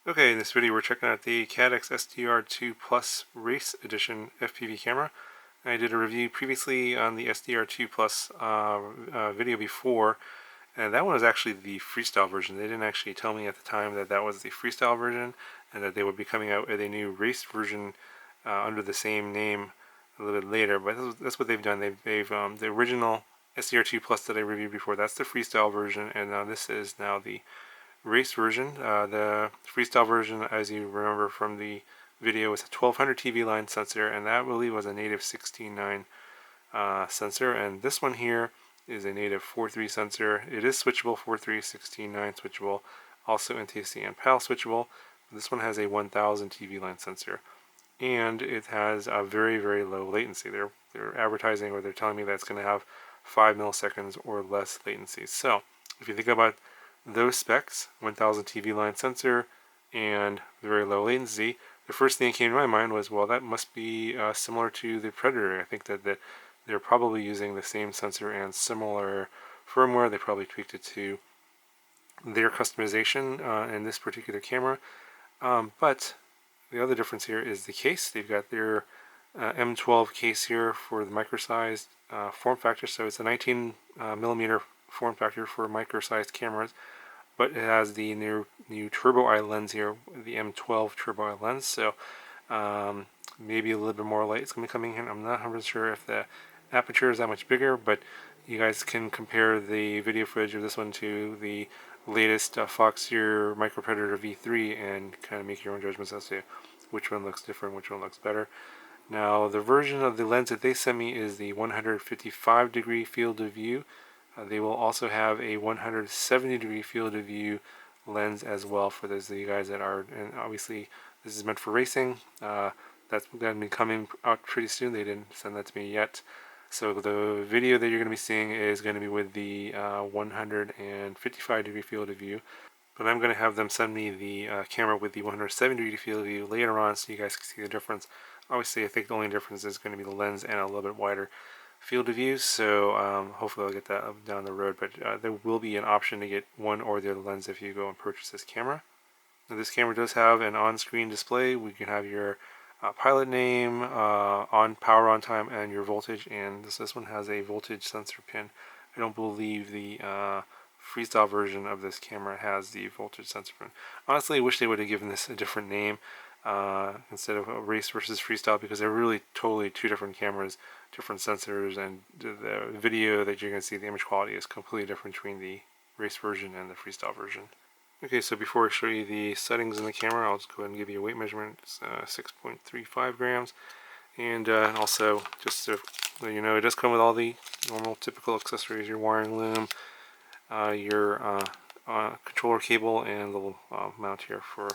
Okay, in this video we're checking out the Caddx SDR2 Plus RACE Edition FPV camera. I did a review previously on the SDR2 Plus video before, and that one was actually the freestyle version. They didn't actually tell me at the time that that was the freestyle version, and that they would be coming out with a new race version under the same name a little bit later. But that's what they've done. They've the original SDR2 Plus that I reviewed before, that's the freestyle version, and this is now the race version. The freestyle version, as you remember from the video, was a 1200 TV line sensor, and that really was a native 16.9 sensor. And this one here is a native 4.3 sensor. It is switchable, 4.3, 16.9 switchable, also NTSC and PAL switchable. This one has a 1000 TV line sensor, and it has a very, very low latency. They're advertising, or they're telling me that it's going to have 5 milliseconds or less latency. So if you think about those specs, 1000 TV line sensor and very low latency, the first thing that came to my mind was, well, that must be similar to the Predator. I think that they're probably using the same sensor and similar firmware. They probably tweaked it to their customization in this particular camera. But the other difference here is the case. They've got their M12 case here for the micro-sized form factor. So it's a 19 millimeter form factor for micro-sized cameras, but it has the new turbo eye lens here, the M12 turbo eye lens. So maybe a little bit more light is going to be coming in. I'm not 100% sure if the aperture is that much bigger, but you guys can compare the video footage of this one to the latest Foxeer Micro Predator V3 and kind of make your own judgments as to which one looks different, which one looks better. Now, the version of the lens that they sent me is the 155 degree field of view. They will also have a 170 degree field of view lens as well for those of you guys that are, and obviously this is meant for racing. That's going to be coming out pretty soon. They didn't send that to me yet. So the video that you're going to be seeing is going to be with the 155 degree field of view. But I'm going to have them send me the camera with the 170 degree field of view later on so you guys can see the difference. Obviously, I think the only difference is going to be the lens and a little bit wider field of view, so hopefully I'll get that down the road, but there will be an option to get one or the other lens if you go and purchase this camera. Now, this camera does have an on-screen display. We can have your pilot name, power on time, and your voltage, and this one has a voltage sensor pin. I don't believe the freestyle version of this camera has the voltage sensor pin. Honestly, I wish they would have given this a different name instead of a race versus freestyle, because they're really totally two different cameras, different sensors, and the video that you're going to see, the image quality is completely different between the race version and the freestyle version. Okay, so before I show you the settings in the camera, I'll just go ahead and give you a weight measurement. It's 6.35 grams, and also just to let you know, it does come with all the normal typical accessories: your wiring loom, your controller cable, and the little mount here for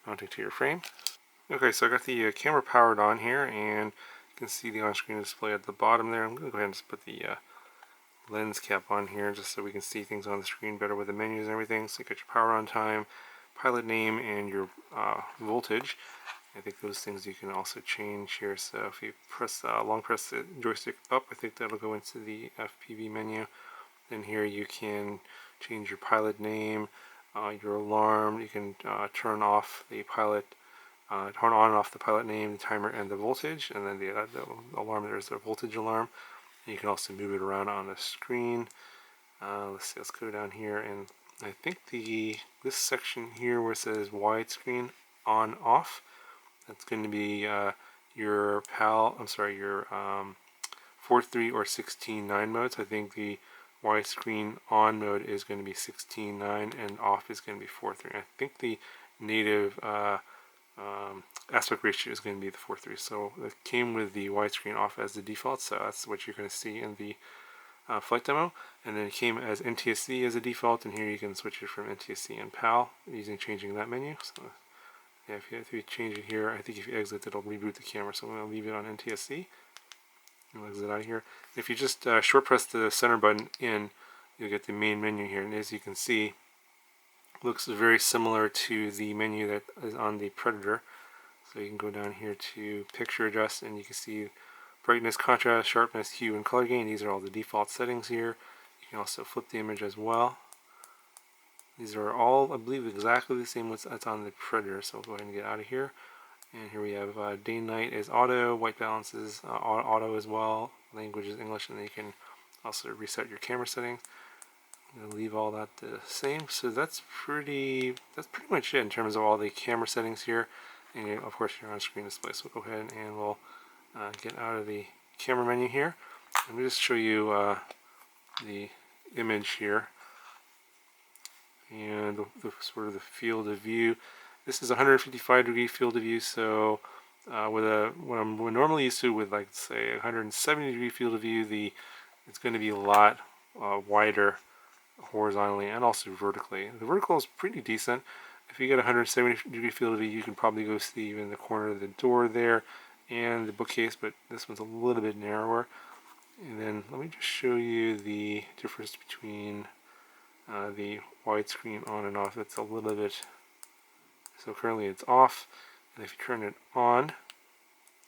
mounting to your frame. Okay, so I got the camera powered on here, and you can see the on-screen display at the bottom there. I'm going to go ahead and just put the lens cap on here just so we can see things on the screen better with the menus and everything. So you got your power on time, pilot name, and your voltage. I think those things you can also change here. So if you long press the joystick up, I think that'll go into the FPV menu. Then here you can change your pilot name, your alarm. You can turn off the pilot. Turn on and off the pilot name, the timer, and the voltage, and then the alarm, there's the voltage alarm. And you can also move it around on the screen. Let's go down here, and I think this section here where it says widescreen on off, that's going to be your PAL, your 4.3 or 16.9 modes. I think the widescreen on mode is going to be 16.9 and off is going to be 4.3. I think the native aspect ratio is going to be the 4.3. So it came with the widescreen off as the default, so that's what you're going to see in the flight demo. And then it came as NTSC as a default, and here you can switch it from NTSC and PAL changing that menu. So yeah, if you change it here, I think if you exit, it'll reboot the camera. So I'm going to leave it on NTSC. I'll exit out of here. If you just short press the center button in, you'll get the main menu here, and as you can see, looks very similar to the menu that is on the Predator. So you can go down here to picture adjust, and you can see brightness, contrast, sharpness, hue, and color gain. These are all the default settings here. You can also flip the image as well. These are all, I believe, exactly the same that's on the Predator. So we'll go ahead and get out of here. And here we have day and night is auto, white balance is auto as well, language is English, and then you can also reset your camera settings. I'm going to leave all that the same. So that's pretty much it in terms of all the camera settings here. And of course your on-screen display. So we'll go ahead and we'll get out of the camera menu here. Let me just show you the image here and the sort of the field of view. This is 155 degree field of view, so with what I'm normally used to with, like, say, 170 degree field of view, it's going to be a lot wider horizontally and also vertically. The vertical is pretty decent. If you get 170 degree field of view, you can probably go see even the corner of the door there and the bookcase, but this one's a little bit narrower. And then let me just show you the difference between the widescreen on and off. It's a little bit, so currently it's off, and if you turn it on,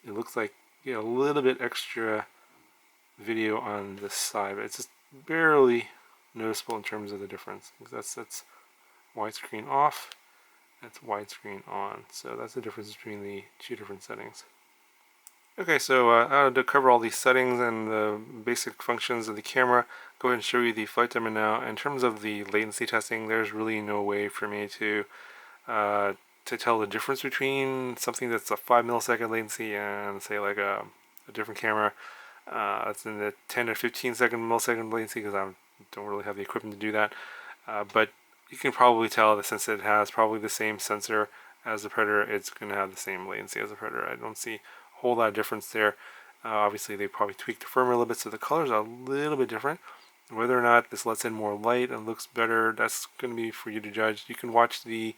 it looks like you get a little bit extra video on this side, but it's just barely noticeable in terms of the difference. That's widescreen off, that's widescreen on. So that's the difference between the two different settings. Okay, so to cover all these settings and the basic functions of the camera, go ahead and show you the flight demo now. In terms of the latency testing, there's really no way for me to tell the difference between something that's a 5 millisecond latency and, say, like a different camera that's in the 10 or 15 millisecond latency, because I don't really have the equipment to do that. But you can probably tell that since it has probably the same sensor as the Predator, it's going to have the same latency as the Predator. I don't see whole lot of difference there. Obviously they probably tweaked the firmware a little bit, so the colors are a little bit different. Whether or not this lets in more light and looks better, that's going to be for you to judge. You can watch the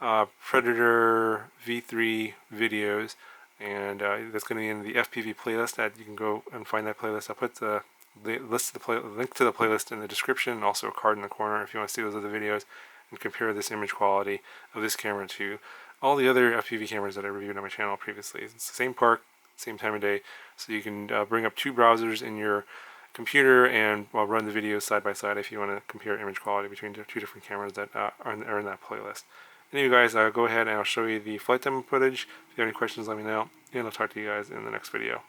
Predator V3 videos, and that's going to be in the FPV playlist. That you can go and find that playlist. I'll put the link to the playlist in the description, and also a card in the corner if you want to see those other videos and compare this image quality of this camera to all the other FPV cameras that I reviewed on my channel previously. It's the same park, same time of day, so you can bring up two browsers in your computer and run the videos side by side if you want to compare image quality between two different cameras that are in that playlist. Anyway, guys, go ahead and I'll show you the flight demo footage. If you have any questions, let me know, and I'll talk to you guys in the next video.